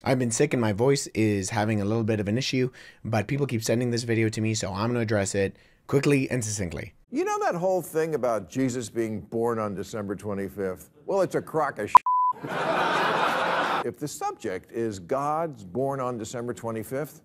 I've been sick and my voice is having a little bit of an issue, but people keep sending this video to me, so I'm going to address it quickly and succinctly. You know that whole thing about Jesus being born on December 25th? Well, it's a crock of shit. If the subject is God's born on December 25th,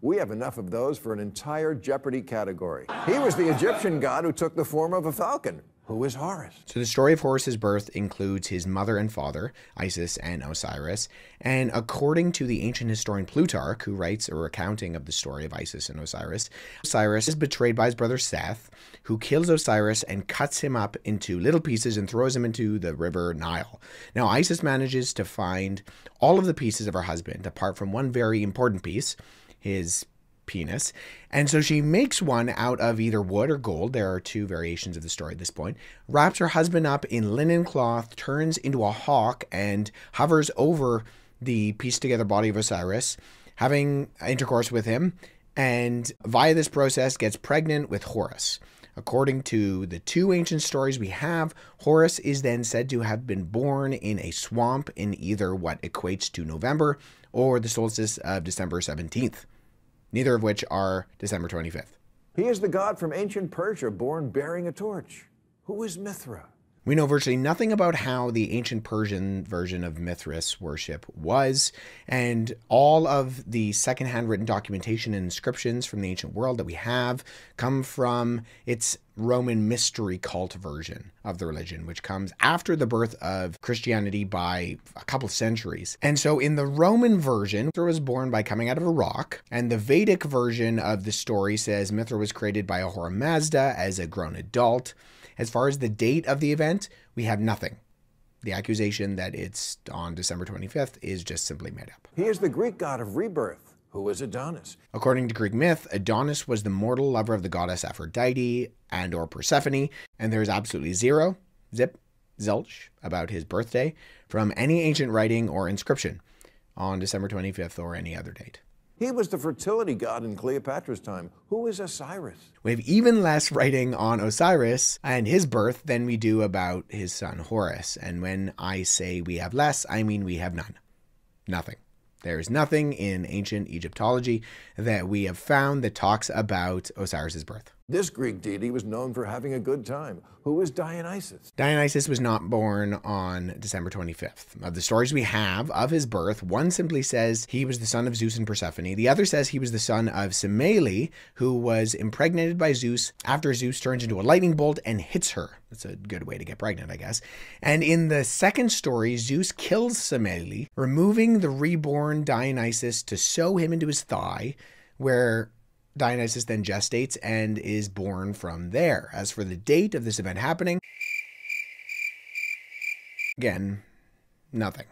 we have enough of those for an entire Jeopardy category. He was the Egyptian god who took the form of a falcon. Who is Horus? So the story of Horus's birth includes his mother and father, Isis and Osiris, and according to the ancient historian Plutarch, who writes a recounting of the story of Isis and Osiris, Osiris is betrayed by his brother Seth, who kills Osiris and cuts him up into little pieces and throws him into the river Nile. Now Isis manages to find all of the pieces of her husband, apart from one very important piece, his penis, and so she makes one out of either wood or gold. There are two variations of the story at this point. Wraps her husband up in linen cloth, turns into a hawk, and hovers over the pieced together body of Osiris, having intercourse with him, and via this process gets pregnant with Horus. According to the two ancient stories we have, Horus is then said to have been born in a swamp in either what equates to November or the solstice of December 17th. Neither of which are December 25th. He is the god from ancient Persia, born bearing a torch. Who is Mithra? We know virtually nothing about how the ancient Persian version of Mithras worship was, and all of the secondhand written documentation and inscriptions from the ancient world that we have come from its Roman mystery cult version of the religion, which comes after the birth of Christianity by a couple centuries. And so in the Roman version, Mithra was born by coming out of a rock, and the Vedic version of the story says Mithra was created by Ahura Mazda as a grown adult. As far as the date of the event, we have nothing. The accusation that it's on December 25th is just simply made up. He is the Greek god of rebirth. Who is Adonis? According to Greek myth, Adonis was the mortal lover of the goddess Aphrodite and or Persephone, and there's absolutely zero, zip, zilch about his birthday from any ancient writing or inscription on December 25th or any other date. He was the fertility god in Cleopatra's time. Who is Osiris? We have even less writing on Osiris and his birth than we do about his son Horus. And when I say we have less, I mean we have none. Nothing. There is nothing in ancient Egyptology that we have found that talks about Osiris's birth. This Greek deity was known for having a good time. Who is Dionysus? Dionysus was not born on December 25th. Of the stories we have of his birth, one simply says he was the son of Zeus and Persephone. The other says he was the son of Semele, who was impregnated by Zeus after Zeus turns into a lightning bolt and hits her. That's a good way to get pregnant, I guess. And in the second story, Zeus kills Semele, removing the reborn Dionysus to sew him into his thigh, where Dionysus then gestates and is born from there. As for the date of this event happening, again, nothing.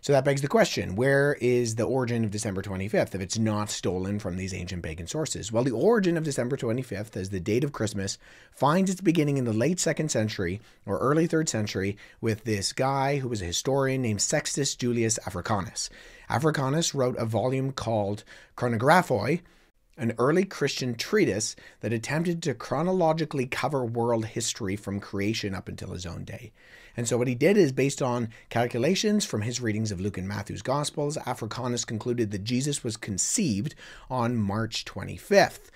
So that begs the question, where is the origin of December 25th if it's not stolen from these ancient pagan sources? Well, the origin of December 25th as the date of Christmas finds its beginning in the late 2nd century or early 3rd century with this guy who was a historian named Sextus Julius Africanus. Africanus wrote a volume called Chronographoi, an early Christian treatise that attempted to chronologically cover world history from creation up until his own day. And so what he did is, based on calculations from his readings of Luke and Matthew's Gospels, Africanus concluded that Jesus was conceived on March 25th.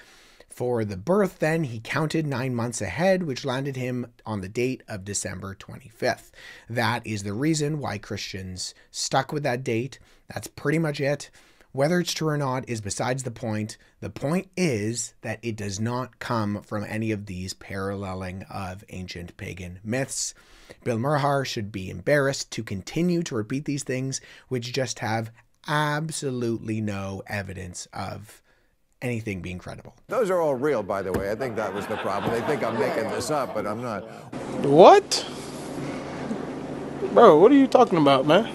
For the birth, then, he counted 9 months ahead, which landed him on the date of December 25th. That is the reason why Christians stuck with that date. That's pretty much it. Whether it's true or not is besides the point. The point is that it does not come from any of these paralleling of ancient pagan myths. Bill Maher should be embarrassed to continue to repeat these things, which just have absolutely no evidence of anything being credible. Those are all real, by the way. I think that was the problem. They think I'm making this up, but I'm not. What? Bro, what are you talking about, man?